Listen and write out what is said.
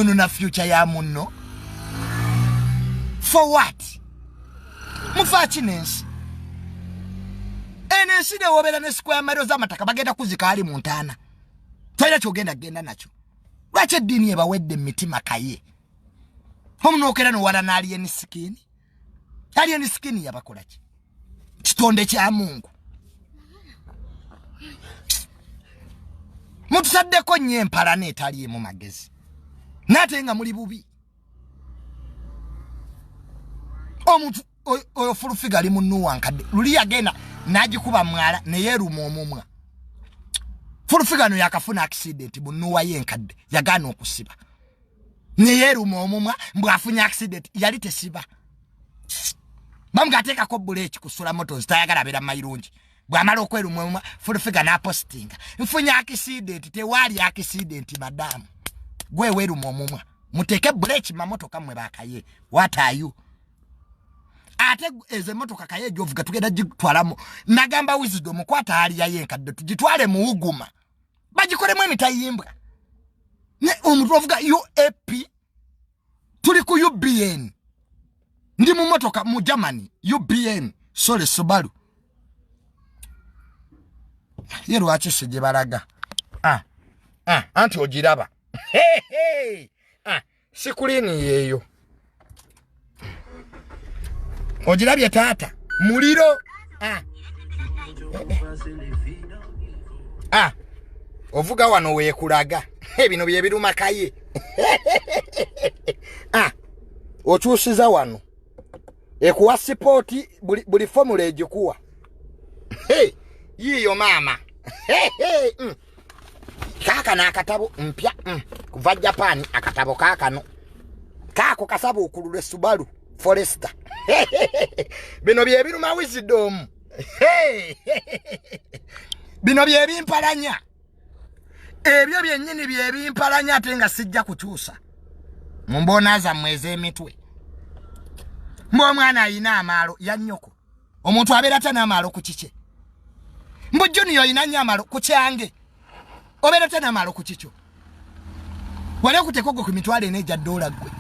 no na future ya munno. For what? Mufakinensi. Enensi de wobera ne square mile z'amataka bagenda kuzika ali mu ntaana. Toyira kyogenda genda nakyo. Lwaki eddiini ebawedde mitima kaye? Omunookera no wala n'ali enisikini. Ali enisikini yabakola ki? Kitonde kya Mungu. Mutusaddeko nnyo empalana etali emu magezi. Nate nga muli bubi. Omuntu oyo fulufiga ali munnuwa nkadde. Luli agenda n'agikuba mwala ne yeeruma omumwa. Fulufiga no yakafuna accident munnuwa yenkadde. Yagaana okusiba. Ne yeeruma omumwa mbwafunya accident yali tesiba. Bamugateekako buleeki kusula moto zitayagala beera mayirungi. Bwamala okweruma omumwa fulufiga n'apostinga. Nfunya accident tewaali accident madamu. Gwe weeruma omumwa. Muteeke buleeki mamotoka mmwe baakaye. What are you? Ate eze motoka kaye jovuga tugenda gitwalamo. Nagamba wisdom kwata hali ya yenkadde tugitwale mu uguma. Bagikolemu emitayimbwa. Ne omuntu ovuga UAP tuli ku UBN. Ndi mu motoka mu Germany UBN sorry Subaru. Yero achise je balaga. Anti ogiraba. Hey. Sikulini yeyo. Ogirabye tata muliro. Ovuga wano weekulaga. Bino bye biruma kaye. Okyusiza wano. Ekuwa support buli formula ejikuwa. Yiyo mama. Kaka na akatabo mpya. Kuva Japan akatabo kakano. Kako kasabo okulule Subaru Forester. Bino bye biruma wisdom. Bino bye bimpalanya. Ebyo byennyini bye bimpalanya ate nga sijja kukyusa. Mumbona za mweze emitwe. Mbo mwana ayina amaalo ya nnyoko. Omuntu abeera tana amaalo ku kike. Mbo junior ayina nnyo amaalo ku kyange. Obeera tana amaalo ku kikyo. Wale kutekogo ku mitwale n'ejja $1 gwe.